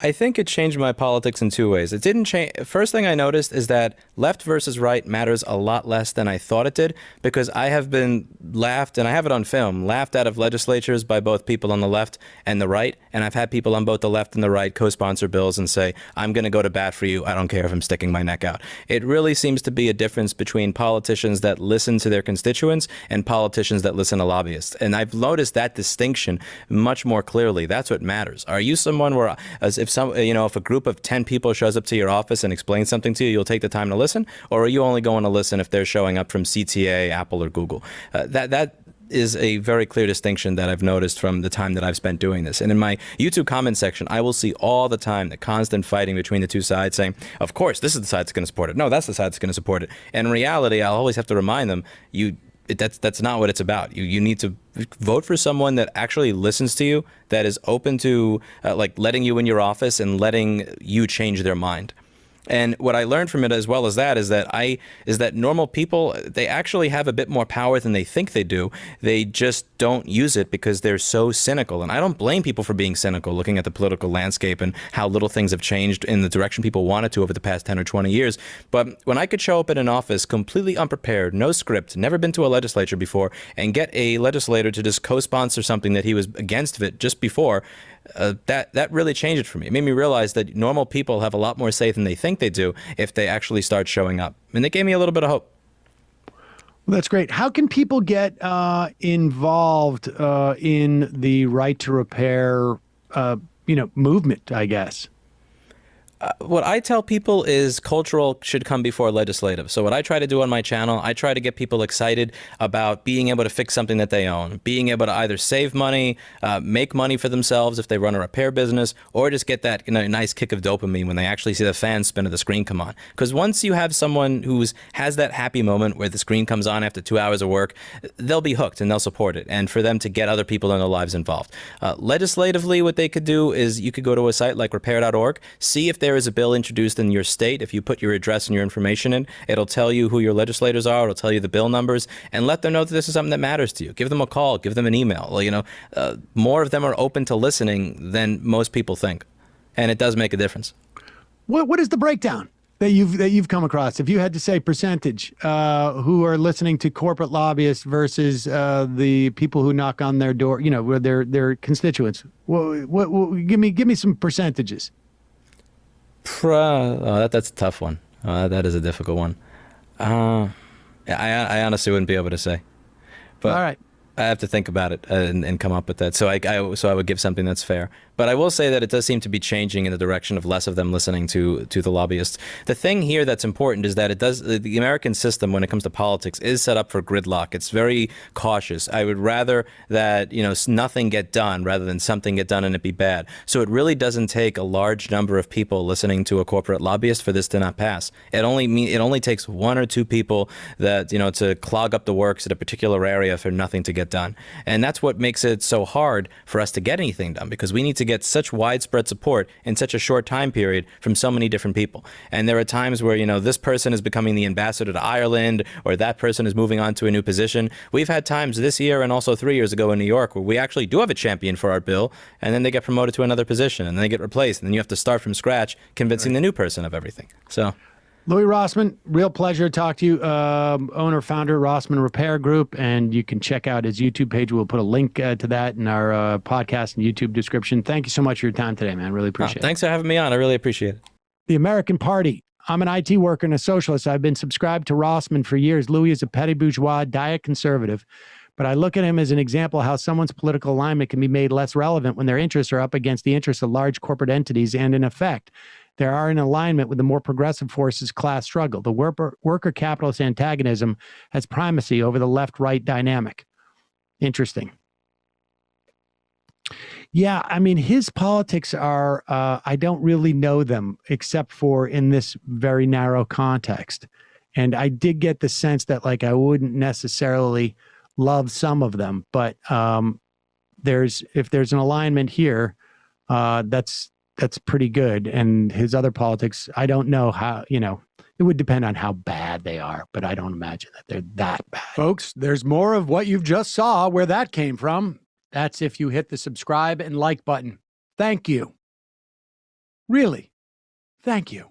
I think it changed my politics in two ways. It didn't change. First thing I noticed is that left versus right matters a lot less than I thought it did because I have been laughed, and I have it on film, laughed out of legislatures by both people on the left and the right. And I've had people on both the left and the right co-sponsor bills and say, I'm going to go to bat for you. I don't care if I'm sticking my neck out. It really seems to be a difference between politicians that listen to their constituents and politicians that listen to lobbyists. And I've noticed that distinction much more clearly. That's what matters. Are you someone where, as if if a group of 10 people shows up to your office and explains something to you, you'll take the time to listen? Or are you only going to listen if they're showing up from CTA, Apple, or Google? That is a very clear distinction that I've noticed from the time that I've spent doing this. And in my YouTube comment section, I will see all the time the constant fighting between the two sides saying, of course, this is the side that's going to support it. No, that's the side that's going to support it. And in reality, I'll always have to remind them, that's not what it's about. You need to vote for someone that actually listens to you, that is open to like letting you in your office and letting you change their mind. And what I learned from it, as well as that, is that normal people, they actually have a bit more power than they think they do. They just don't use it because they're so cynical. And I don't blame people for being cynical, looking at the political landscape and how little things have changed in the direction people wanted to over the past 10 or 20 years. But when I could show up in an office completely unprepared, no script, never been to a legislature before, and get a legislator to just co-sponsor something that he was against it just before, that really changed it for me. It made me realize that normal people have a lot more say than they think they do if they actually start showing up. And it gave me a little bit of hope. Well, that's great. How can people get involved in the right to repair, movement, I guess? What I tell people is cultural should come before legislative. So what I try to do on my channel, I try to get people excited about being able to fix something that they own, being able to either save money, make money for themselves if they run a repair business, or just get that nice kick of dopamine when they actually see the fan spin of the screen come on. Because once you have someone who has that happy moment where the screen comes on after 2 hours of work, they'll be hooked and they'll support it. And for them to get other people in their lives involved. Legislatively, what they could do is you could go to a site like repair.org, see if there is a bill introduced in your state. If you put your address and your information in, it'll tell you who your legislators are. It'll tell you the bill numbers, and let them know that this is something that matters to you. Give them a call. Give them an email. More of them are open to listening than most people think, and it does make a difference. What is the breakdown that you've come across? If you had to say percentage, who are listening to corporate lobbyists versus the people who knock on their door, where their constituents. Give me some percentages. That's a tough one. That is a difficult one. I honestly wouldn't be able to say. But all right. I have to think about it and come up with that. So I would give something that's fair. But I will say that it does seem to be changing in the direction of less of them listening to the lobbyists. The thing here that's important is that the American system, when it comes to politics, is set up for gridlock. It's very cautious. I would rather that nothing get done rather than something get done and it be bad. So it really doesn't take a large number of people listening to a corporate lobbyist for this to not pass. It only takes one or two people that to clog up the works at a particular area for nothing to get done. And that's what makes it so hard for us to get anything done, because we need to get such widespread support in such a short time period from so many different people. And there are times where, this person is becoming the ambassador to Ireland, or that person is moving on to a new position. We've had times this year and also 3 years ago in New York where we actually do have a champion for our bill, and then they get promoted to another position, and then they get replaced, and then you have to start from scratch convincing the new person of everything. So Louis Rossmann, real pleasure to talk to you. Owner, founder, Rossmann Repair Group, and you can check out his YouTube page. We'll put a link to that in our podcast and YouTube description. Thank you so much for your time today, man. Really appreciate it. Thanks for having me on. I really appreciate it. The American Party. I'm an IT worker and a socialist. I've been subscribed to Rossmann for years. Louis is a petty bourgeois, diet conservative, but I look at him as an example of how someone's political alignment can be made less relevant when their interests are up against the interests of large corporate entities, and in effect, they are in alignment with the more progressive forces' class struggle. The worker capitalist antagonism has primacy over the left-right dynamic. Interesting. Yeah, I mean, his politics are, I don't really know them except for in this very narrow context. And I did get the sense that, I wouldn't necessarily love some of them, but if there's an alignment here, that's pretty good. And his other politics, I don't know how, it would depend on how bad they are, but I don't imagine that they're that bad. Folks, there's more of what you've just saw where that came from. That's if you hit the subscribe and like button. Thank you. Really? Thank you.